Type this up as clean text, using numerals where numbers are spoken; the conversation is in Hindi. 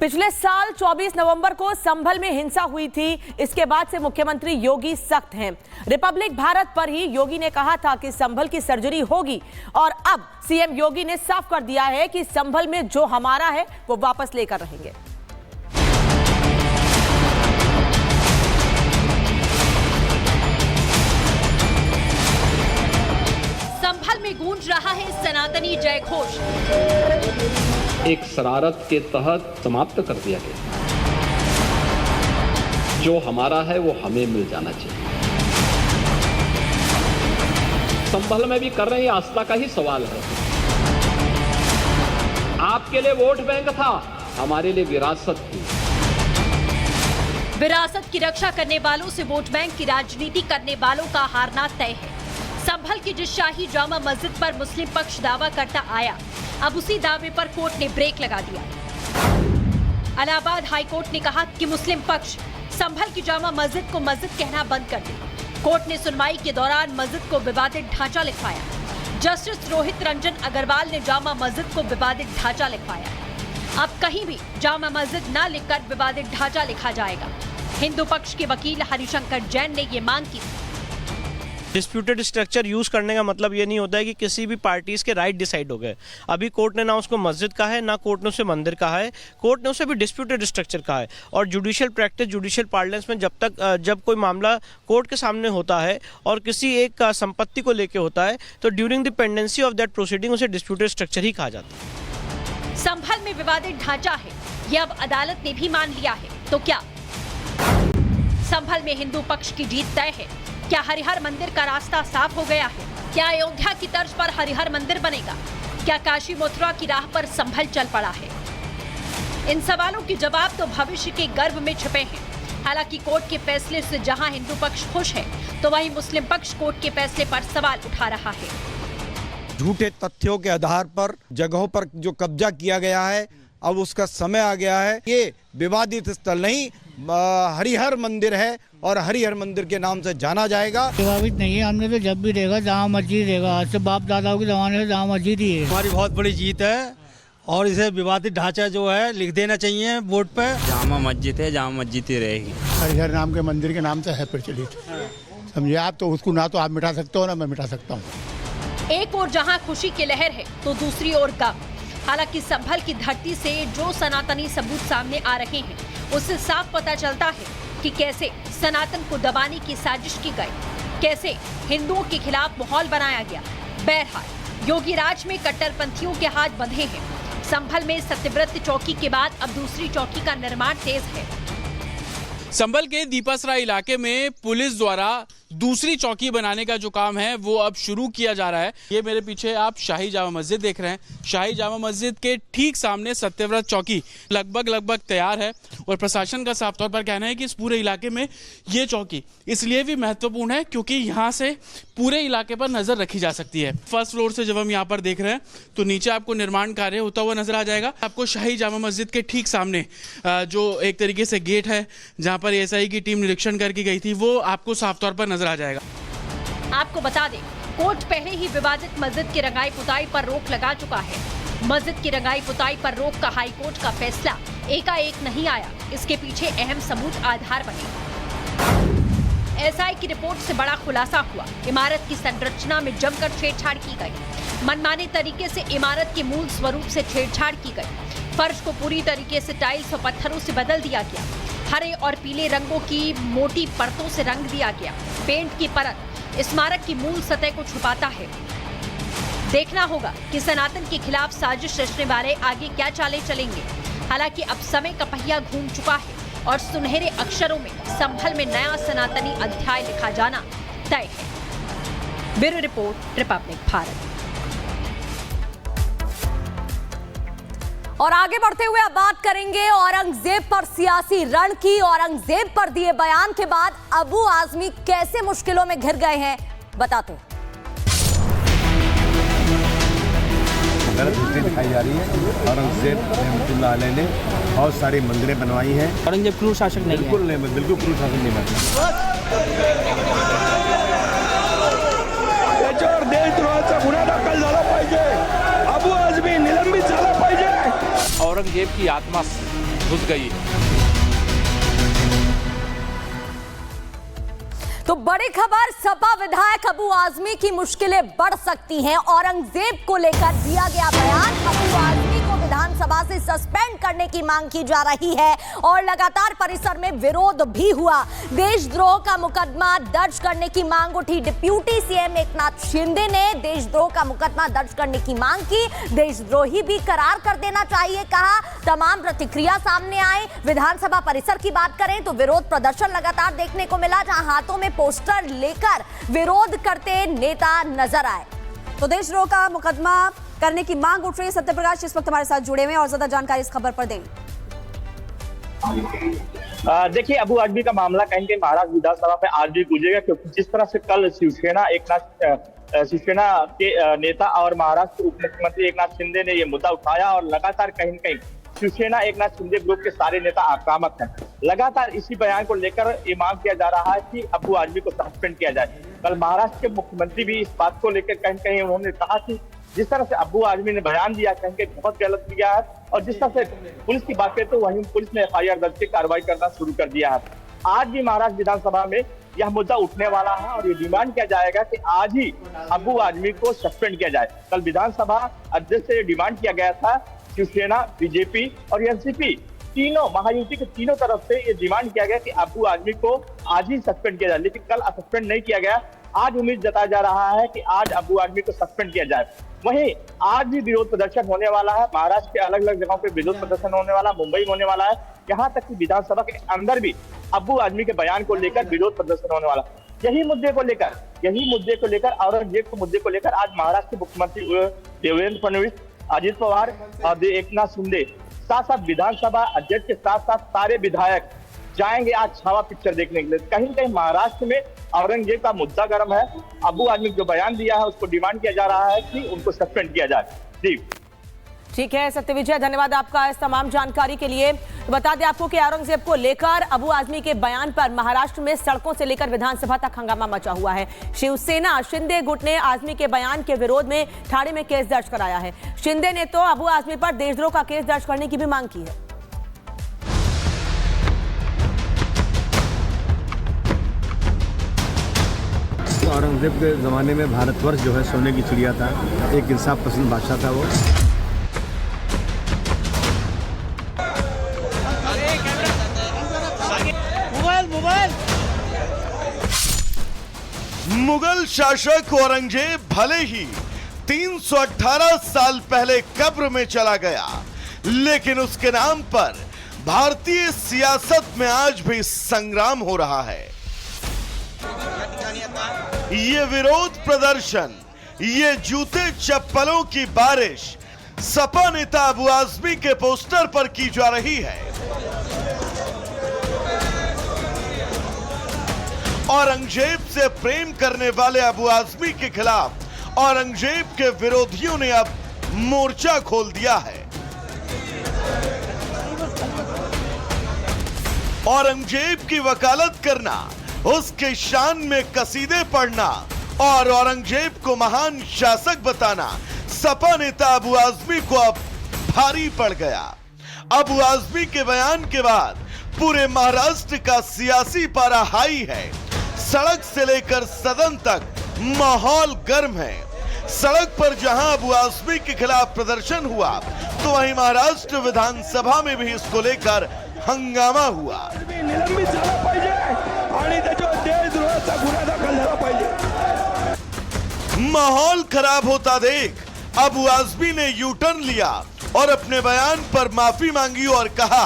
पिछले साल 24 नवंबर को संभल में हिंसा हुई थी। इसके बाद से मुख्यमंत्री योगी सख्त हैं। रिपब्लिक भारत पर ही योगी ने कहा था कि संभल की सर्जरी होगी और अब सीएम योगी ने साफ कर दिया है कि संभल में जो हमारा है वो वापस लेकर रहेंगे। संभल में गूंज रहा है सनातनी जय घोष। एक शरारत के तहत समाप्त कर दिया गया। जो हमारा है वो हमें मिल जाना चाहिए। संभल में भी कर रहे हैं, आस्था का ही सवाल है। आपके लिए वोट बैंक था, हमारे लिए विरासत थी। विरासत की रक्षा करने वालों से वोट बैंक की राजनीति करने वालों का हारना तय है। संभल की जिस शाही जामा मस्जिद पर मुस्लिम पक्ष दावा करता आया, अब उसी दावे पर कोर्ट ने ब्रेक लगा दिया। इलाहाबाद हाई कोर्ट ने कहा कि मुस्लिम पक्ष संभल की जामा मस्जिद को मस्जिद कहना बंद कर दे। कोर्ट ने सुनवाई के दौरान मस्जिद को विवादित ढांचा लिखवाया। जस्टिस रोहित रंजन अग्रवाल ने जामा मस्जिद को विवादित ढांचा लिखवाया। अब कहीं भी जामा मस्जिद न लिखकर विवादित ढांचा लिखा जाएगा। हिंदू पक्ष के वकील हरिशंकर जैन ने ये मांग की। डिस्प्यूटेड स्ट्रक्चर यूज करने का मतलब ये नहीं होता है कि किसी भी पार्टीज के राइट डिसाइड हो गए। अभी कोर्ट ने ना उसको मस्जिद कहा है, ना कोर्ट ने उसे मंदिर कहा है, कोर्ट ने उसे भी डिस्प्यूटेड स्ट्रक्चर कहा है। और जुडिशियल प्रैक्टिस, जुडिशियल पार्लेंस में जब कोई मामला कोर्ट के सामने होता है और किसी एक संपत्ति को लेके होता है, तो during the pendency of that proceeding उसे डिस्प्यूटेड स्ट्रक्चर ही कहा जाता है। संभल में विवादित ढांचा है, यह अब अदालत ने भी मान लिया है। तो क्या संभल में हिंदू पक्ष की जीत तय है? क्या हरिहर मंदिर का रास्ता साफ हो गया है? क्या अयोध्या की तर्ज पर हरिहर मंदिर बनेगा? क्या काशी मथुरा की राह पर संभल चल पड़ा है? इन सवालों के जवाब तो भविष्य के गर्भ में छिपे हैं। हालांकि कोर्ट के फैसले से जहां हिंदू पक्ष खुश है, तो वहीं मुस्लिम पक्ष कोर्ट के फैसले पर सवाल उठा रहा है। झूठे तथ्यों के आधार पर जगहों पर जो कब्जा किया गया है, अब उसका समय आ गया है। ये विवादित स्थल नहीं, हरिहर मंदिर है और हरिहर मंदिर के नाम से जाना जाएगा। विवादित नहीं है, हमने तो जब भी रहेगा जहाँ मस्जिद रहेगा। आज से बाप दादाओं के जमाने से जहाँ मस्जिद ही है। हमारी बहुत बड़ी जीत है और इसे विवादित ढांचा जो है लिख देना चाहिए बोर्ड पे। जामा मस्जिद है, जामा मस्जिद ही रहेगी। हरिहर नाम के मंदिर के नाम से है प्रचलित, समझे आप। तो उसको ना तो आप मिटा सकते हो ना मैं मिटा सकता हूँ। एक और जहाँ खुशी की लहर है, तो दूसरी ओर गम। हालांकि संभल की धरती से जो सनातनी सबूत सामने आ रहे हैं, उससे साफ पता चलता है कि कैसे सनातन को दबाने की साजिश की गई, कैसे हिंदुओं के खिलाफ माहौल बनाया गया। बहरहाल योगी राज में कट्टरपंथियों के हाथ बंधे हैं। संभल में सत्यव्रत चौकी के बाद अब दूसरी चौकी का निर्माण तेज है। संभल के दीपासरा इलाके में पुलिस द्वारा दूसरी चौकी बनाने का जो काम है वो अब शुरू किया जा रहा है। ये मेरे पीछे आप शाही जामा मस्जिद देख रहे हैं। शाही जामा मस्जिद के ठीक सामने सत्यव्रत चौकी लगभग तैयार है और प्रशासन का साफ तौर पर कहना है कि इस पूरे इलाके में ये चौकी इसलिए भी महत्वपूर्ण है क्योंकि यहाँ से पूरे इलाके पर नजर रखी जा सकती है। फर्स्ट फ्लोर से जब हम यहाँ पर देख रहे हैं तो नीचे आपको निर्माण कार्य होता हुआ नजर आ जाएगा। आपको शाही जामा मस्जिद के ठीक सामने जो एक तरीके से गेट है जहाँ पर एसआई की टीम निरीक्षण करके गई थी, वो आपको साफ तौर पर नजर आ जाएगा। आपको बता दें, कोर्ट पहले ही विवादित मस्जिद की रंगाई पुताई पर रोक लगा चुका है। मस्जिद की रंगाई पुताई पर रोक का हाई कोर्ट का फैसला एकाएक नहीं आया। इसके पीछे अहम सबूत आधार बने। एसआई की रिपोर्ट से बड़ा खुलासा हुआ। इमारत की संरचना में जमकर छेड़छाड़ की गई। मनमाने तरीके से इमारत के मूल स्वरूप से छेड़छाड़ की गई। फर्श को पूरी तरीके से टाइल्स और पत्थरों से बदल दिया गया। हरे और पीले रंगों की मोटी परतों से रंग दिया गया। पेंट की परत स्मारक की मूल सतह को छुपाता है। देखना होगा कि सनातन के खिलाफ साजिश रचने वाले आगे क्या चालें चलेंगे। हालांकि अब समय का पहिया घूम चुका है और सुनहरे अक्षरों में संभल में नया सनातनी अध्याय लिखा जाना तय है। Bureau report, Republic Bharat. और आगे बढ़ते हुए अब बात करेंगे औरंगजेब पर सियासी रण की। औरंगजेब पर दिए बयान के बाद अबू आजमी कैसे मुश्किलों में घिर गए हैं, बताते हैं। गलत हिस्ट्री दिखाई जा रही है। औरंगजेब रहमतुल्लाह अलैह ने बहुत सारी मंदिरें बनवाई हैं। औरंगजेब क्रूर शासक नहीं है। बिल्कुल क्रूर शासक नहीं याच्यावर देशद्रोहाचा गुन्हा दाखल झाला पाहिजे। अबू आझमी निलंबित झाला पाहिजे। औरंगजेब की आत्मा घुस गई है। तो बड़ी खबर, सपा विधायक अबू आजमी की मुश्किलें बढ़ सकती हैं। औरंगजेब को लेकर दिया गया बयान, अबू आजमी को विधानसभा से सस्पेंड करने की मांग की जा रही है और लगातार परिसर में विरोध भी हुआ। देशद्रोह का मुकदमा दर्ज करने की मांग उठी। डिप्यूटी सीएम एकनाथ शिंदे ने देशद्रोह का मुकदमा दर्ज करने की मांग की। देशद्रोही भी करार कर देना चाहिए कहा। तमाम प्रतिक्रिया सामने आए। विधानसभा परिसर की बात करें तो विरोध प्रदर्शन लगातार देखने को मिला, जहां हाथों में पोस्टर लेकर विरोध करते नेता नजर आए। तो देशद्रोह का मुकदमा करने की मांग उठ रही है। सत्यप्रकाश इस वक्त हमारे साथ जुड़े हुए हैं और ज्यादा जानकारी इस खबर पर दें। देखिए, अबू आजमी का मामला कहीं कहीं महाराष्ट्र विधानसभा में आज भी गूंजेगा, क्योंकि जिस तरह से कल शिवसेना के नेता और महाराष्ट्र उप मुख्यमंत्री एकनाथ शिंदे ने ये मुद्दा उठाया और लगातार कहीं न कहीं शिवसेना एकनाथ शिंदे ग्रुप के सारे नेता आक्रामक हैं। लगातार इसी बयान को लेकर ये मांग किया जा रहा है कि अबू आजमी को सस्पेंड किया जाए। कल महाराष्ट्र के मुख्यमंत्री भी इस बात को लेकर कहीं कहीं उन्होंने कहा कि जिस तरह से अबू आजमी ने बयान दिया कहीं कहीं बहुत गलत किया है, और जिस तरह से पुलिस की बात करें तो वहीं पुलिस ने FIR दर्ज की कार्रवाई करना शुरू कर दिया है। आज भी महाराष्ट्र विधानसभा में यह मुद्दा उठने वाला है और ये डिमांड किया जाएगा कि आज ही अबू आजमी को सस्पेंड किया जाए। कल विधानसभा अध्यक्ष से डिमांड किया गया था, शिवसेना, बीजेपी और एनसीपी तीनों महायुति के तीनों तरफ से ये डिमांड किया गया कि अबू आजमी को आज ही सस्पेंड किया जाए, लेकिन कल सस्पेंड नहीं किया गया। आज उम्मीद जताया जा रहा है कि आज अबू आजमी को सस्पेंड किया जाए। वहीं आज भी विरोध प्रदर्शन होने वाला है। महाराष्ट्र के अलग अलग जगहों पे विरोध प्रदर्शन होने वाला, मुंबई में होने वाला है। यहाँ तक कि विधानसभा के अंदर भी अबू आजमी के बयान को लेकर विरोध प्रदर्शन होने वाला। यही मुद्दे को लेकर औरंगजेब के मुद्दे को लेकर आज महाराष्ट्र के मुख्यमंत्री देवेंद्र फडणवीस, अजित पवार और एकनाथ शिंदे साथ साथ विधानसभा अध्यक्ष के साथ साथ सारे विधायक जाएंगे आज छावा पिक्चर देखने के लिए। कहीं कहीं महाराष्ट्र में औरंगजेब का मुद्दा गर्म है। अबू आजमी जो बयान दिया है उसको डिमांड किया जा रहा है कि उनको सस्पेंड किया जाए। जी ठीक है सत्यविजय, धन्यवाद आपका इस तमाम जानकारी के लिए। तो बता दें आपको कि औरंगजेब को लेकर अबू आजमी के बयान पर महाराष्ट्र में सड़कों से लेकर विधानसभा तक हंगामा मचा हुआ है। शिवसेना शिंदे गुट ने आजमी के बयान के विरोध में ठाणे में केस दर्ज कराया है। शिंदे ने तो अबू आजमी पर देशद्रोह का केस दर्ज करने की भी मांग की है। औरंगजेब के ज़माने में भारतवर्ष जो है सोने की चिड़िया था, एक इंसाफ पसंद बादशाह था वो। मुगल शासक औरंगजेब भले ही 318 साल पहले कब्र में चला गया, लेकिन उसके नाम पर भारतीय सियासत में आज भी संग्राम हो रहा है। ये विरोध प्रदर्शन, ये जूते चप्पलों की बारिश सपा नेता अबू आजमी के पोस्टर पर की जा रही है। औरंगजेब से प्रेम करने वाले अबू आजमी के खिलाफ औरंगजेब के विरोधियों ने अब मोर्चा खोल दिया है। औरंगजेब की वकालत करना, उसके शान में कसीदे पढ़ना और औरंगजेब को महान शासक बताना सपा नेता अबू आजमी को अब भारी पड़ गया। अबू आजमी के बयान के बाद पूरे महाराष्ट्र का सियासी पारा हाई है। सड़क से लेकर सदन तक माहौल गर्म है। सड़क पर जहां अबू आजमी के खिलाफ प्रदर्शन हुआ, तो वहीं महाराष्ट्र विधानसभा में भी इसको लेकर हंगामा हुआ। निलंबित झाला पाहिजे आणि त्याच्यावर देशद्रोहाचा गुन्हा दाखल झाला पाहिजे। माहौल खराब होता देख अबू आजमी ने यू टर्न लिया और अपने बयान पर माफी मांगी और कहा